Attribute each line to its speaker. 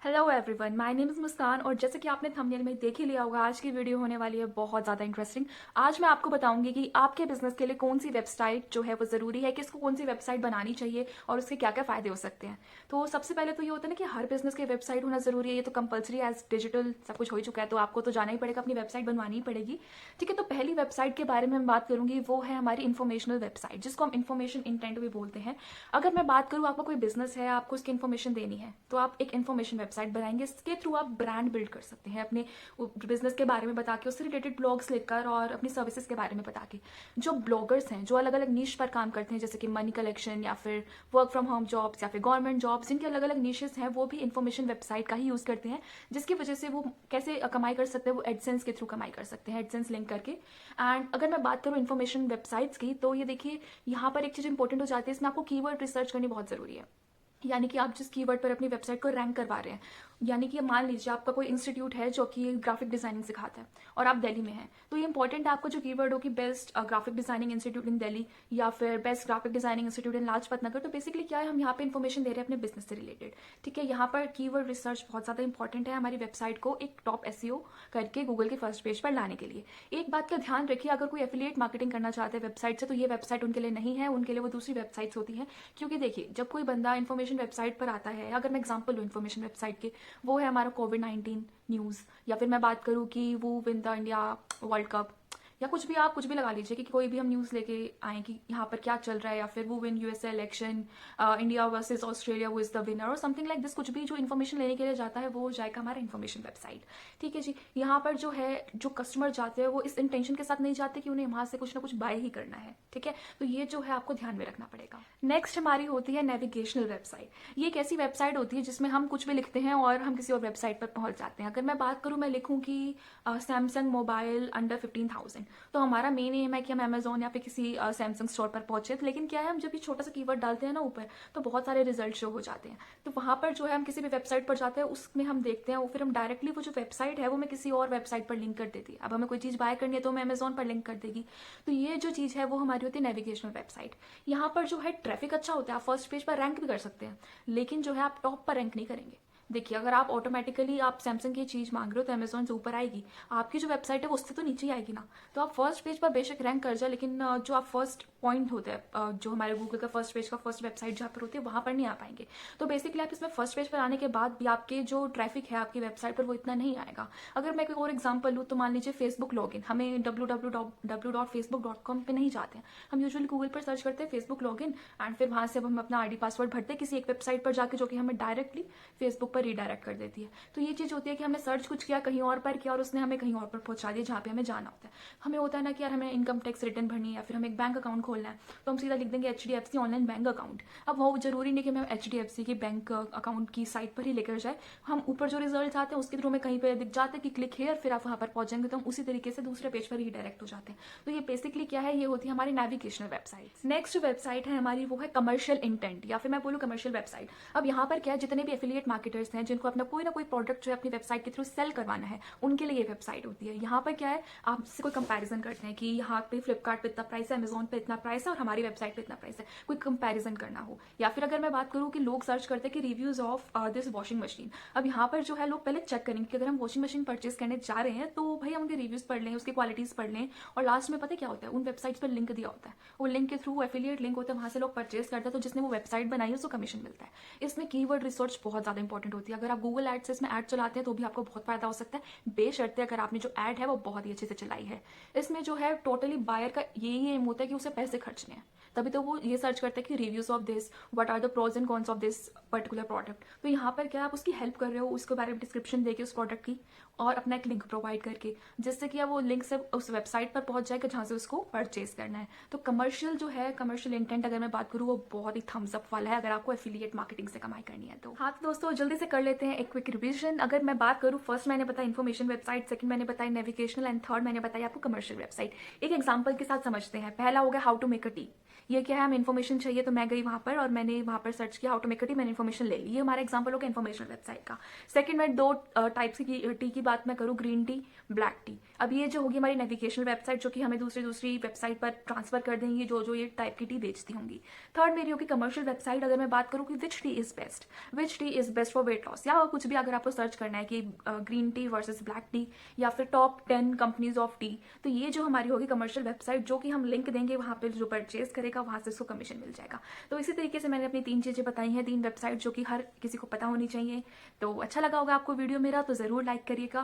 Speaker 1: Hello everyone, my name is Muskan. और जैसे कि आपने थंबनेल में देख ही लिया होगा, आज की वीडियो होने वाली है बहुत ज़्यादा इंटरेस्टिंग। आज मैं आपको बताऊंगी कि आपके बिजनेस के लिए कौन सी वेबसाइट जो है वो ज़रूरी है, किसको कौन सी वेबसाइट बनानी चाहिए और उसके क्या क्या फ़ायदे हो सकते हैं। तो सबसे पहले तो ये होता है ना कि हर बिजनेस की वेबसाइट होना ज़रूरी है। ये तो कंपलसरी एज डिजिटल सब कुछ हो ही चुका है, तो आपको तो जाना ही पड़ेगा, अपनी वेबसाइट बनवानी ही पड़ेगी। ठीक है, तो पहली वेबसाइट के बारे में मैं बात करूंगी, वो है हमारी इन्फॉर्मेशनल वेबसाइट, जिसको हम इन्फॉर्मेशन इंटेंट भी बोलते हैं। अगर मैं बात करूँ, आपका कोई बिजनेस है, आपको उसकी इन्फॉर्मेशन देनी है, तो आप एक इन्फॉर्मेशन वेबसाइट बनाएंगे। इसके थ्रू आप ब्रांड बिल्ड कर सकते हैं, अपने बिजनेस के बारे में बता के, उससे रिलेटेड ब्लॉग्स लिखकर और अपनी सर्विसेज के बारे में बता के। जो ब्लॉगर्स हैं, जो अलग अलग नीश पर काम करते हैं, जैसे कि मनी कलेक्शन या फिर वर्क फ्रॉम होम जॉब्स या फिर गवर्नमेंट जॉब्स, जिनके अलग अलग नीशेस हैं, वो भी इन्फॉर्मेशन वेबसाइट का ही यूज करते हैं। जिसकी वजह से वो कैसे कमाई कर सकते हैं, वो एडसेंस के थ्रू कमाई कर सकते हैं, एडसेंस लिंक करके। एंड अगर मैं बात करूँ इन्फॉर्मेशन वेबसाइट्स की, तो ये देखिए, यहाँ पर एक चीज इंपॉर्टेंट हो जाती है, इसमें आपको कीवर्ड रिसर्च करनी बहुत जरूरी है। यानी कि आप जिस कीवर्ड पर अपनी वेबसाइट को रैंक करवा रहे हैं, यानी कि मान लीजिए आपका कोई इंस्टीट्यूट है जो कि ग्राफिक डिजाइनिंग सिखाता है और आप दिल्ली में हैं, तो ये इंपॉर्टेंट है आपका जो कीवर्ड हो कि best graphic designing institute in Delhi या फिर best graphic designing institute in Lajpat Nagar. तो बेसिकली क्या है, हम यहाँ पे इन्फॉर्मेशन दे रहे हैं अपने बिजनेस से रिलेटेड। ठीक है, यहाँ पर कीवर्ड रिसर्च बहुत ज्यादा इंपॉर्टेंट है हमारी वेबसाइट को एक टॉप एसईओ करके गूगल के फर्स्ट पेज पर लाने के लिए। एक बात का ध्यान रखिए, अगर कोई एफिलिएट मार्केटिंग करना चाहते हैं वेबसाइट से, तो ये वेबसाइट उनके लिए नहीं है, उनके लिए वो दूसरी वेबसाइट्स होती हैं। क्योंकि देखिए, जब कोई बंदा इन्फॉर्मेशन वेबसाइट पर आता है, अगर मैं एग्जाम्पल लूँ इन्फॉर्मेशन वेबसाइट के, वो है हमारा कोविड-19 न्यूज़, या फिर मैं बात करूँ कि वो win the India world cup, या कुछ भी, आप कुछ भी लगा लीजिए कि कोई भी हम न्यूज़ लेके आए कि यहाँ पर क्या चल रहा है, या फिर वो win USA election, India versus Australia, वो इज द विनर और समथिंग लाइक दिस। कुछ भी जो इन्फॉर्मेशन लेने के लिए जाता है, वो जाएगा हमारा इन्फॉर्मेशन वेबसाइट। ठीक है जी, यहाँ पर जो है, जो कस्टमर जाते हैं, वो इस इंटेंशन के साथ नहीं जाते कि उन्हें वहां से कुछ ना कुछ बाय ही करना है। ठीक है, तो ये जो है आपको ध्यान में रखना पड़ेगा। नेक्स्ट हमारी होती है नेविगेशनल वेबसाइट। ये एक ऐसी वेबसाइट होती है जिसमें हम कुछ भी लिखते हैं और हम किसी और वेबसाइट पर पहुंच जाते हैं। अगर मैं बात करूं, मैं लिखूं कि सैमसंग मोबाइल अंडर 15,000, तो हमारा मेन एम है कि हम अमेजोन या फिर किसी सैमसंग स्टोर पर पहुंचे। लेकिन क्या है, हम जब भी छोटा सा कीवर्ड डालते हैं ना ऊपर, तो बहुत सारे रिजल्ट शो हो जाते हैं। तो वहां पर जो है, हम किसी भी वेबसाइट पर जाते हैं, उसमें हम देखते हैं, फिर हम डायरेक्टली वो जो वेबसाइट है वो मैं किसी और वेबसाइट पर लिंक कर देती है। अब हमें कोई चीज बाय करनी है तो हमें अमेजोन पर लिंक कर देगी। तो ये जो चीज है वो हमारी होती है नेविगेशनल वेबसाइट। यहाँ पर जो है ट्रैफिक अच्छा होता है, आप फर्स्ट पेज पर रैंक भी कर सकते हैं, लेकिन जो है आप टॉप पर रैंक नहीं करेंगे। देखिए, अगर आप ऑटोमेटिकली आप सैमसंग की चीज मांग रहे हो तो अमेजोन से ऊपर आएगी, आपकी जो वेबसाइट है वो उससे तो नीचे ही आएगी ना। तो आप फर्स्ट पेज पर बेशक रैंक कर जाए, लेकिन जो आप फर्स्ट पॉइंट होता है, जो हमारे गूगल का फर्स्ट पेज का फर्स्ट वेबसाइट जहाँ पर होती है, वहां पर नहीं आ पाएंगे। तो बेसिकली आप इसमें फर्स्ट पेज पर आने के बाद भी आपके जो ट्रैफिक है आपकी वेबसाइट पर, वो इतना नहीं आएगा। अगर मैं कोई और एग्जाम्पल लूँ, तो मान लीजिए फेसबुक लॉगिन, हमें www.facebook.com पे नहीं जाते हैं, हम यूजुअली गूगल पर सर्च करते हैं फेसबुक लॉगिन, एंड फिर वहां से हम अपना आईडी पासवर्ड भरते हैं किसी एक वेबसाइट पर जाके, जो कि हमें डायरेक्टली फेसबुक पर रीडायरेक्ट कर देती है। तो ये चीज होती है कि हमने सर्च कुछ किया कहीं और पर किया और उसने हमें कहीं और पर पहुंचा दिया जहाँ पे हमें जाना होता है। हमें होता है ना कि यार हमें इनकम टैक्स रिटर्न भरनी है या फिर हमें एक बैंक अकाउंट खोलना है, तो हम सीधा लिख देंगे HDFC ऑनलाइन बैंक अकाउंट। अब वो जरूरी नहीं कि हमें HDFC की बैंक अकाउंट की साइट पर ही लेकर जाए, हम ऊपर जो रिजल्ट आते हैं उसके थ्रू हमें कहीं पर दिख जाते हैं कि क्लिक हेयर, फिर आप वहां पर पहुंचेंगे, तो हम उसी तरीके से दूसरे पेज पर रीडायरेक्ट हो जाते हैं। तो ये बेसिकली क्या है, ये होती है हमारी नेविगेशनल वेबसाइट। नेक्स्ट वेबसाइट है हमारी, वो है कमर्शियल इंटेंट, या फिर मैं बोलूँ कमर्शियल वेबसाइट। अब यहाँ पर क्या है, जितने भी एफिलिएट मार्केटर्स हैं, जिनको अपना कोई ना कोई प्रोडक्ट जो है अपनी वेबसाइट के थ्रू सेल करवाना है, उनके लिए ये वेबसाइट होती है। यहाँ पर क्या है, आपसे कोई कंपैरिजन करते हैं कि यहाँ पे फ्लिपकार्ट पे इतना प्राइस है, अमेजोन पे इतना प्राइस है और हमारी वेबसाइट पे इतना प्राइस है, कोई कंपैरिजन करना हो। या फिर अगर मैं बात करूँ कि लोग सर्च करते हैं कि reviews of this washing machine, अब यहाँ पर जो है लोग पहले चेक करेंगे कि अगर हम वॉशिंग मशीन परचेज करने जा रहे हैं, तो भाई हम उनके रिव्यूज पढ़ लें, उसकी क्वालिटीज पढ़ लें, और लास्ट में पता है क्या होता है, उन वेबसाइट्स पर लिंक दिया होता है, वो लिंक के थ्रू एफिलिएट लिंक होता है, वहां से लोग परचेज करते हैं, तो जिसने वो वेबसाइट बनाई है उसको कमीशन मिलता है। इसमें कीवर्ड रिसर्च बहुत ज्यादा इंपॉर्टेंट होती है। अगर आप गूगल एड से इसमें ऐड चलाते हैं तो भी आपको बहुत फायदा हो सकता है, बेशर्ते अगर आपने जो ऐड है वो बहुत ही अच्छे से चलाई है। इसमें जो है टोटली बायर का यही एम होता है कि उसे पैसे खर्चने हैं, तभी तो वो ये सर्च करते हैं कि reviews of this, what are the pros and cons of this particular product. तो यहाँ पर क्या आप उसकी हेल्प कर रहे हो, उसके बारे में डिस्क्रिप्शन देके उस प्रोडक्ट की, और अपना एक लिंक प्रोवाइड करके, जिससे कि वो लिंक से उस वेबसाइट पर पहुंच जाएगा जहां से उसको परचेज करना है। तो कमर्शियल जो है, कमर्शियल इंटेंट अगर मैं बात करूँ, वो बहुत ही थम्स अप वाला है अगर आपको एफिलिएट मार्केटिंग से कमाई करनी है तो। हाँ तो दोस्तों, जल्दी से कर लेते हैं एक क्विक रिविजन। अगर मैं बात करूँ, फर्स्ट मैंने बताया इन्फॉर्मेशन वेबसाइट, सेकंड मैंने बताया नेविगेशनल, एंड थर्ड मैंने बताया आपको कमर्शियल वेबसाइट। एक एग्जाम्पल के साथ समझते हैं। पहला हो गया how to make a tea. ये क्या है, हम इन्फॉर्मेशन चाहिए तो मैं गई वहां पर और मैंने वहां पर सर्च किया how to make a tea, मैंने इन्फॉर्मेशन ले ली। ये हमारा एग्जांपल हो गया इन्फॉर्मेशन वेबसाइट का। सेकंड में दो टाइप्स की टी की बात मैं करूँ, ग्रीन टी, ब्लैक टी। अब ये जो होगी हमारी नेविगेशनल वेबसाइट, जो कि हमें दूसरी दूसरी वेबसाइट पर ट्रांसफर कर देंगी जो जो ये टाइप की टी बेचती होंगी। थर्ड मेरी होगी कमर्शियल वेबसाइट। अगर मैं बात करूँ कि which tea is best, which tea is best for weight loss या कुछ भी अगर आपको सर्च करना है कि green tea versus black tea या फिर टॉप 10 कंपनीज ऑफ टी, तो ये जो हमारी होगी कमर्शियल वेबसाइट, जो कि हम लिंक देंगे वहाँ पे, जो परचेज करेगा वहाँ से उसको कमीशन मिल जाएगा। तो इसी तरीके से मैंने अपनी 3 चीज़ें बताई हैं, 3 वेबसाइट जो कि हर किसी को पता होनी चाहिए। तो अच्छा लगा होगा आपको वीडियो मेरा, तो ज़रूर लाइक करिएगा।